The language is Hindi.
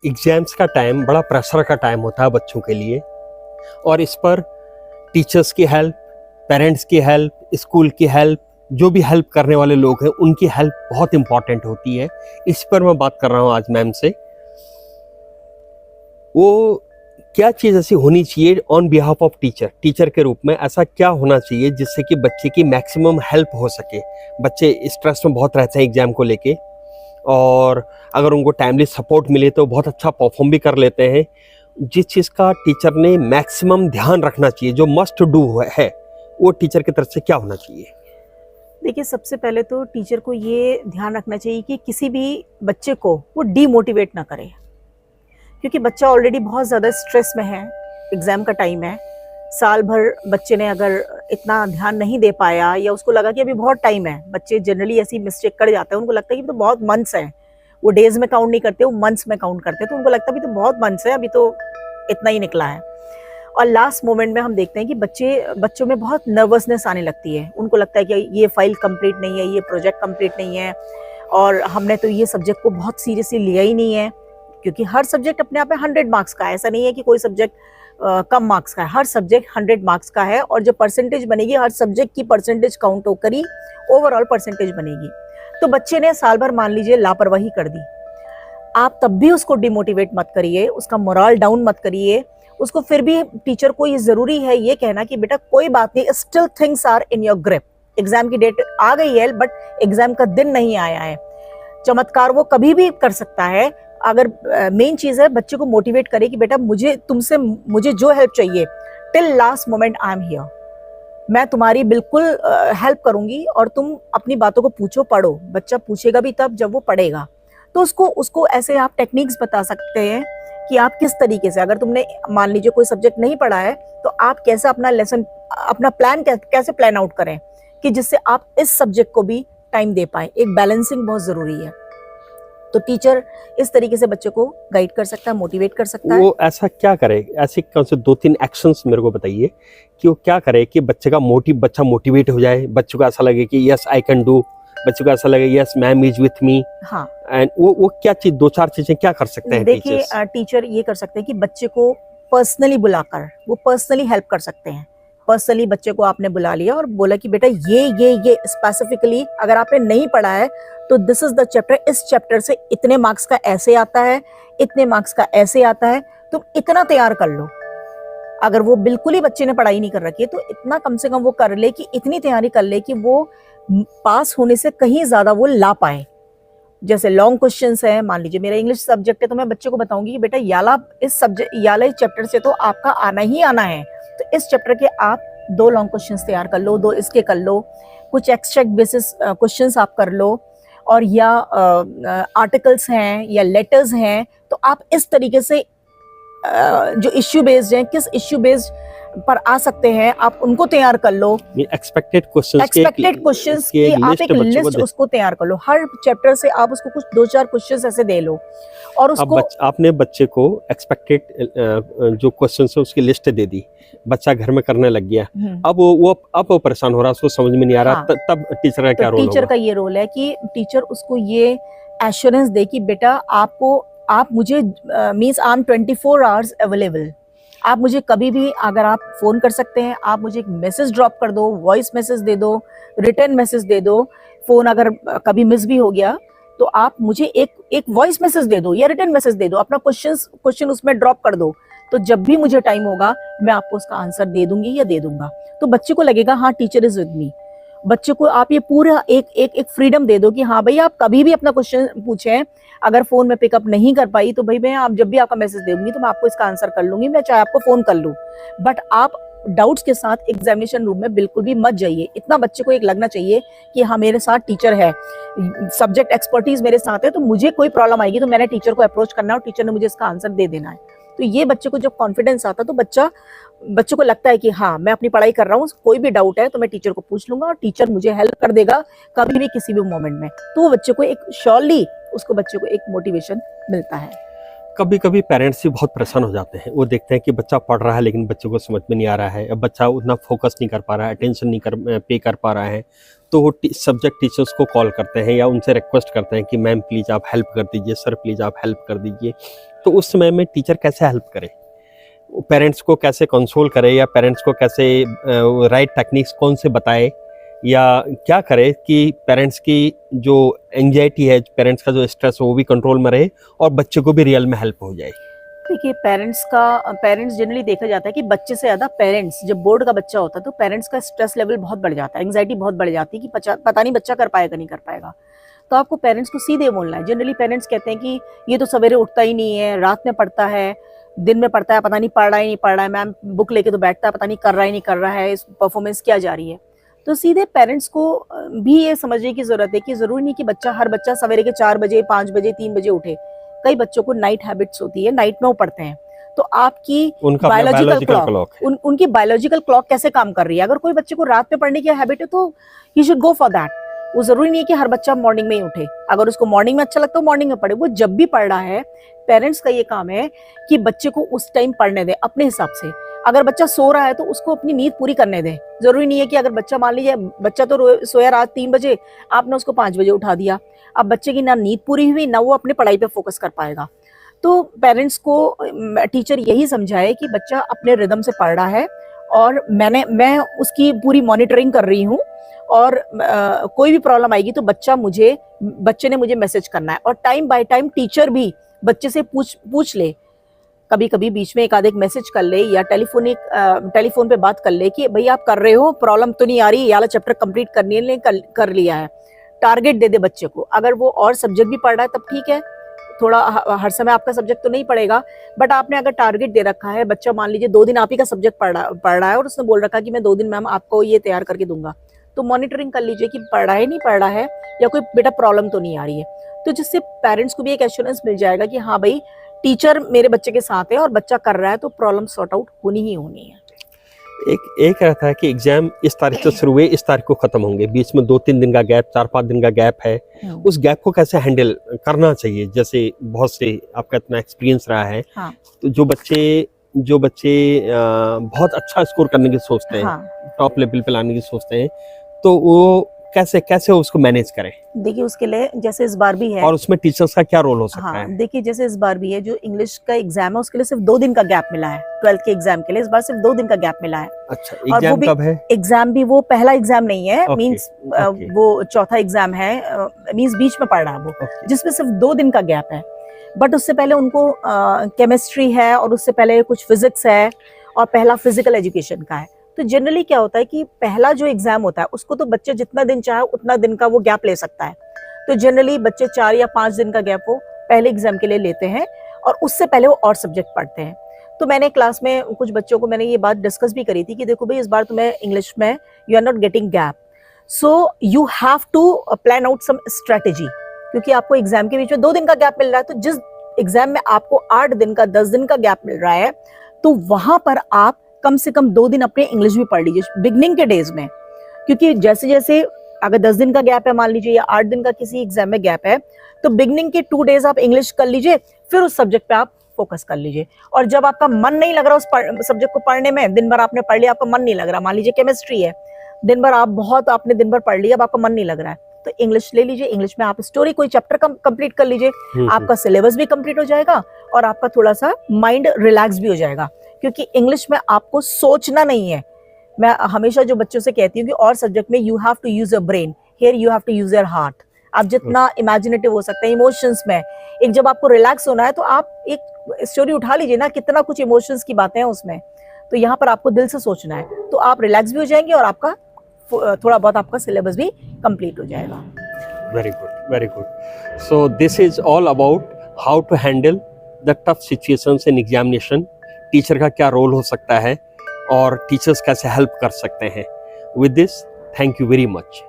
एग्ज़ाम्स का टाइम बड़ा प्रेशर का टाइम होता है बच्चों के लिए, और इस पर टीचर्स की हेल्प, पेरेंट्स की हेल्प, स्कूल की हेल्प, जो भी हेल्प करने वाले लोग हैं उनकी हेल्प बहुत इम्पॉर्टेंट होती है। इस पर मैं बात कर रहा हूँ आज मैम से। वो क्या चीज़ ऐसी होनी चाहिए ऑन बिहाफ ऑफ टीचर के रूप में, ऐसा क्या होना चाहिए जिससे कि बच्चे की मैक्सिमम हेल्प हो सके। बच्चे स्ट्रेस में बहुत रहते हैं एग्ज़ाम को लेके, और अगर उनको टाइमली सपोर्ट मिले तो बहुत अच्छा परफॉर्म भी कर लेते हैं। जिस चीज़ का टीचर ने मैक्सिमम ध्यान रखना चाहिए, जो मस्ट डू है, वो टीचर की तरफ से क्या होना चाहिए? देखिए, सबसे पहले तो टीचर को ये ध्यान रखना चाहिए कि किसी भी बच्चे को वो डीमोटिवेट ना करे, क्योंकि बच्चा ऑलरेडी बहुत ज़्यादा स्ट्रेस में है। एग्ज़ाम का टाइम है, साल भर बच्चे ने अगर इतना ध्यान नहीं दे पाया या उसको लगा कि अभी बहुत टाइम है, बच्चे जनरली ऐसी मिस्टेक कर जाते हैं, उनको लगता है कि तो बहुत मंथ्स हैं, वो डेज में काउंट नहीं करते, वो मंथ्स में काउंट करते हैं, तो उनको लगता है अभी तो बहुत मंथ्स है, अभी तो इतना ही निकला है। और लास्ट मोमेंट में हम देखते हैं कि बच्चों में बहुत नर्वसनेस आने लगती है। उनको लगता है कि ये फाइल कंप्लीट नहीं है, ये प्रोजेक्ट कंप्लीट नहीं है, और हमने तो ये सब्जेक्ट को बहुत सीरियसली लिया ही नहीं है, क्योंकि हर सब्जेक्ट अपने आप में 100 मार्क्स का है। ऐसा नहीं है कि कोई सब्जेक्ट कम मार्क्स का है, हर सब्जेक्ट 100 मार्क्स का है, और जो परसेंटेज बनेगी हर सब्जेक्ट की परसेंटेज काउंट होकर ही ओवरऑल परसेंटेज बनेगी। तो बच्चे ने साल भर मान लीजिए लापरवाही कर दी, आप तब भी उसको डिमोटिवेट मत करिए, उसका मोरल डाउन मत करिए। उसको फिर भी टीचर को ये ज़रूरी है ये कहना कि बेटा कोई बात नहीं, still things are in your grip. Exam की डेट आ गई है बट एग्जाम का दिन नहीं आया है। चमत्कार वो कभी भी कर सकता है। अगर मेन चीज़ है बच्चे को मोटिवेट करे कि बेटा मुझे जो हेल्प चाहिए, till last moment I am here, मैं तुम्हारी बिल्कुल हेल्प करूंगी, और तुम अपनी बातों को पूछो, पढ़ो। बच्चा पूछेगा भी तब जब वो पढ़ेगा। तो उसको ऐसे आप टेक्निक्स बता सकते हैं कि आप किस तरीके से, अगर तुमने मान लीजिए कोई सब्जेक्ट नहीं पढ़ा है, तो आप कैसे अपना लेसन, अपना प्लान कैसे प्लान आउट करें कि जिससे आप इस सब्जेक्ट को भी टाइम दे पाए। एक बैलेंसिंग बहुत जरूरी है। तो टीचर इस तरीके से बच्चे को गाइड कर सकता है, मोटिवेट कर सकता है। वो ऐसा क्या करे, ऐसे कौन से 2-3 एक्शंस मेरे को बताइए कि वो क्या करे कि बच्चा मोटिवेट हो जाए, बच्चों को ऐसा लगे कि यस आई कैन डू, बच्चों को ऐसा लगे yes ma'am is with me. हाँ, एंड वो क्या चीज, 2-4 चीजें क्या कर सकते हैं? देखिए, टीचर ये कर सकते हैं कि बच्चे को पर्सनली बुलाकर वो पर्सनली हेल्प कर सकते हैं। पर्सनली बच्चे को आपने बुला लिया और बोला कि बेटा ये स्पेसिफिकली अगर आपने नहीं पढ़ा है तो दिस इज द चैप्टर, इस चैप्टर से इतने मार्क्स का ऐसे आता है, इतने मार्क्स का ऐसे आता है, तुम इतना तैयार कर लो। अगर वो बिल्कुल ही बच्चे ने पढ़ाई नहीं कर रखी है तो इतना कम से कम वो कर ले कि इतनी तैयारी कर ले कि वो पास होने से कहीं ज्यादा वो ला पाए। जैसे लॉन्ग क्वेश्चंस है, मान लीजिए मेरा इंग्लिश सब्जेक्ट है, तो मैं बच्चे को बताऊंगी कि बेटा याला इस चैप्टर से तो आपका आना ही आना है, तो इस चैप्टर के आप 2 लॉन्ग क्वेश्चंस तैयार कर लो, 2 इसके कर लो, कुछ एक्सट्रैक्ट बेसिस क्वेश्चंस आप कर लो, और या आर्टिकल्स हैं या लेटर्स हैं, तो आप इस तरीके से जो इश्यू बेस्ड हैं, किस इश्यू बेस्ड पर आ सकते हैं, आप उनको तैयार कर लो। एक्सपेक्टेड क्वेश्चंस की आप एक लिस्ट उसको तैयार कर लो। हर चैप्टर से आप उसको कुछ 2-4 क्वेश्चंस ऐसे दे लो, और उसको आपने बच्चे को एक्सपेक्टेड जो क्वेश्चंस है उसकी लिस्ट दे दी, बच्चा घर में करने लग गया। अब वो परेशान हो रहा है, उसको समझ में नहीं आ रहा। हाँ, तब टीचर का क्या रोल होगा? टीचर का ये रोल है कि टीचर उसको ये एश्योरेंस दे कि बेटा आप मुझे means I am 24 hours available. आप मुझे कभी भी अगर आप फोन कर सकते हैं, आप मुझे एक मैसेज ड्रॉप कर दो, वॉइस मैसेज दे दो, रिटर्न मैसेज दे दो। फोन अगर कभी मिस भी हो गया तो आप मुझे एक वॉइस मैसेज दे दो या रिटर्न मैसेज दे दो, अपना क्वेश्चन उसमें ड्रॉप कर दो, तो जब भी मुझे टाइम होगा मैं आपको उसका आंसर दे दूंगी या दे दूंगा। तो बच्चे को लगेगा हाँ टीचर इज विद मी। बच्चे को आप ये पूरा एक फ्रीडम दे दो कि हाँ भाई आप कभी भी अपना क्वेश्चन पूछें, अगर फोन में पिकअप नहीं कर पाई तो भाई मैं आप जब भी आपका मैसेज दूंगी तो मैं आपको इसका आंसर कर लूंगी, मैं चाहे आपको फोन कर लूं। बट आप डाउट्स के साथ एग्जामिनेशन रूम में बिल्कुल भी मत जाइए। इतना बच्चे को एक लगना चाहिए कि हाँ मेरे साथ टीचर है, सब्जेक्ट एक्सपर्टीज मेरे साथ है, तो मुझे कोई प्रॉब्लम आएगी तो मैंने टीचर को अप्रोच करना है और टीचर ने मुझे इसका आंसर दे देना है। तो ये बच्चे को जब कॉन्फिडेंस आता है तो बच्चे को लगता है कि हाँ मैं अपनी पढ़ाई कर रहा हूँ, कोई भी डाउट है तो मैं टीचर को पूछ लूंगा और टीचर मुझे हेल्प कर देगा कभी भी किसी भी मोमेंट में। तो वो बच्चे को एक श्योरली बच्चे को एक मोटिवेशन मिलता है। कभी कभी पेरेंट्स भी बहुत परेशान हो जाते हैं, वो देखते हैं कि बच्चा पढ़ रहा है लेकिन बच्चे को समझ में नहीं आ रहा है, अब बच्चा उतना फोकस नहीं कर पा रहा है, अटेंशन नहीं पे कर पा रहा है, तो वो सब्जेक्ट टीचर्स को कॉल करते हैं या उनसे रिक्वेस्ट करते हैं कि मैम प्लीज़ आप हेल्प कर दीजिए, सर प्लीज़ आप हेल्प कर दीजिए। तो उस समय में टीचर कैसे हेल्प करे, पेरेंट्स को कैसे कंसोल करे, या पेरेंट्स को कैसे राइट टेक्निक्स कौन से बताए, या क्या करे कि पेरेंट्स की जो एंजाइटी है, पेरेंट्स का जो स्ट्रेस है वो भी कंट्रोल में रहे और बच्चे को भी रियल में हेल्प हो जाए। देखिए पेरेंट्स जनरली देखा जाता है कि बच्चे से ज्यादा पेरेंट्स, जब बोर्ड का बच्चा होता है तो पेरेंट्स का स्ट्रेस लेवल बहुत बढ़ जाता है, एंग्जाइटी बहुत बढ़ जाती है कि पता नहीं बच्चा कर पाएगा नहीं कर पाएगा। तो आपको पेरेंट्स को सीधे बोलना है। जनरली पेरेंट्स कहते हैं कि ये तो सवेरे उठता ही नहीं है, रात में पढ़ता है, दिन में पढ़ता है, पता नहीं पढ़ रहा ही नहीं पढ़ रहा है, मैम बुक लेके तो बैठता है, पता नहीं कर रहा ही नहीं कर रहा है, इस परफॉर्मेंस क्या जा रही है। तो सीधे पेरेंट्स को भी ये समझने की जरूरत है कि जरूरी नहीं कि हर बच्चा सवेरे के 4 बजे 5 बजे 3 बजे उठे। कई बच्चों को नाइट हैबिट्स होती है, नाइट में वो पढ़ते हैं। तो आपकी बायोलॉजिकल क्लॉक, उनकी बायोलॉजिकल क्लॉक कैसे काम कर रही है। अगर कोई बच्चे को रात में पढ़ने की हैबिट है तो he should go for that. वो जरूरी नहीं है कि हर बच्चा मॉर्निंग में ही उठे, अगर उसको मॉर्निंग में अच्छा लगता है मॉर्निंग में पढ़े। वो जब भी पढ़ रहा है, पेरेंट्स का ये काम है कि बच्चे को उस टाइम पढ़ने दे अपने हिसाब से। अगर बच्चा सो रहा है तो उसको अपनी नींद पूरी करने दे। जरूरी नहीं है कि अगर बच्चा, मान लीजिए बच्चा तो सोया रात 3 बजे, आपने उसको 5 बजे उठा दिया, अब बच्चे की ना नींद पूरी हुई ना वो अपनी पढ़ाई पे फोकस कर पाएगा। तो पेरेंट्स को टीचर यही समझाए कि बच्चा अपने रिदम से पढ़ रहा है और मैं उसकी पूरी मॉनिटरिंग कर रही हूँ, और कोई भी प्रॉब्लम आएगी तो बच्चे ने मुझे मैसेज करना है। और टाइम बाय टाइम टीचर भी बच्चे से पूछ ले, कभी कभी बीच में एक आध मैसेज कर ले या टेलीफोन पे बात कर ले कि भाई आप कर रहे हो, प्रॉब्लम तो नहीं आ रही, याला चैप्टर कंप्लीट करने कर लिया है। टारगेट दे दे बच्चे को। अगर वो और सब्जेक्ट भी पढ़ रहा है तब ठीक है, थोड़ा हर समय आपका सब्जेक्ट तो नहीं पढ़ेगा, बट आपने अगर टारगेट दे रखा है, बच्चा मान लीजिए 2 दिन आप ही का सब्जेक्ट पढ़ रहा है और उसने बोल रखा है कि मैं 2 दिन मैम आपको ये तैयार करके दूंगा, तो मॉनिटरिंग कर लीजिए कि पढ़ रहा है नहीं पढ़ रहा है, या कोई बेटा प्रॉब्लम तो नहीं आ रही है। तो जिससे पेरेंट्स को भी एक एश्योरेंस मिल जाएगा कि हाँ भाई टीचर मेरे बच्चे के साथ है और बच्चा कर रहा है तो प्रॉब्लम सॉर्ट आउट होनी ही होनी है। एक रहता है कि एग्जाम इस तारीख से शुरू हुए, इस तारीख को खत्म होंगे, बीच में 2-3 दिन का गैप, 4-5 दिन का गैप है, उस गैप को कैसे हैंडल करना चाहिए। जैसे बहुत से आपका इतना एक्सपीरियंस रहा है, हाँ। तो जो बच्चे बहुत अच्छा स्कोर करने की सोचते हैं, हाँ। टॉप लेवल पे लाने की सोचते हैं, तो वो कैसे उसको मैनेज करें। देखिए उसके लिए जैसे इस बार भी है, और उसमें टीचर्स का क्या रोल हो सकता है। देखिए जैसे इस बार भी है, जो इंग्लिश का एग्जाम है उसके लिए सिर्फ 2 दिन का गैप मिला है। 12th के एग्जाम के लिए इस बार सिर्फ 2 दिन का गैप मिला है। अच्छा, एग्जाम कब है? एग्जाम भी वो पहला एग्जाम नहीं है, मींस वो चौथा एग्जाम है, मींस बीच में पढ़ रहा है वो, जिसमें सिर्फ 2 दिन का गैप है। बट उससे पहले उनको केमिस्ट्री है, और उससे पहले कुछ फिजिक्स है, और पहला फिजिकल एजुकेशन का है। तो जनरली क्या होता है कि पहला जो एग्जाम होता है उसको तो बच्चे जितना दिन चाहे उतना दिन का वो गैप ले सकता है। तो जनरली बच्चे 4 या 5 दिन का गैप वो पहले एग्जाम के लिए लेते हैं, और उससे पहले वो और सब्जेक्ट पढ़ते हैं। तो मैंने क्लास में कुछ बच्चों को मैंने ये बात डिस्कस भी करी थी कि देखो भाई इस बार तुम्हें इंग्लिश में you are not getting gap, so you have to plan out some strategy, क्योंकि आपको एग्जाम के बीच में 2 दिन का गैप मिल रहा है। तो जिस एग्जाम में आपको 8 दिन का 10 दिन का गैप मिल रहा है, तो वहां पर आप कम से कम 2 दिन अपने इंग्लिश भी पढ़ लीजिए बिगनिंग के डेज में। क्योंकि जैसे जैसे अगर 10 दिन का गैप है मान लीजिए, या 8 दिन का किसी एग्जाम में गैप है, तो बिगनिंग के 2 डेज आप इंग्लिश कर लीजिए, फिर उस सब्जेक्ट पे आप फोकस कर लीजिए। और जब आपका मन नहीं लग रहा उस सब्जेक्ट को पढ़ने में, दिन भर आपने पढ़ लिया, आपका मन नहीं लग रहा, मान लीजिए केमिस्ट्री है, दिन भर आपने दिन भर पढ़ लिया, अब आपका मन नहीं लग रहा है, तो इंग्लिश ले लीजिए। इंग्लिश में आप स्टोरी कोई चैप्टर कंप्लीट कर लीजिए, आपका सिलेबस भी कंप्लीट हो जाएगा और आपका थोड़ा सा माइंड रिलैक्स भी हो जाएगा। क्योंकि इंग्लिश में आपको सोचना नहीं है। मैं हमेशा जो बच्चों से कहती हूँ कि और सब्जेक्ट में you have to use your brain, here you have to use your heart. आप जितना इमेजिनेटिव हो सकते हैं इमोशंस में, एक जब आपको रिलैक्स होना है तो आप एक स्टोरी उठा लीजिए ना, कितना कुछ इमोशंस की बातें हैं उसमें, तो यहाँ पर आपको दिल से सोचना है, तो आप रिलैक्स भी हो जाएंगे और आपका थोड़ा बहुत आपका सिलेबस भी कंप्लीट हो जाएगा। Very good, very good. So this is all about how to handle the tough situations in examination. Teacher का क्या रोल हो सकता है और टीचर्स कैसे हेल्प कर सकते हैं। With this, thank you very much.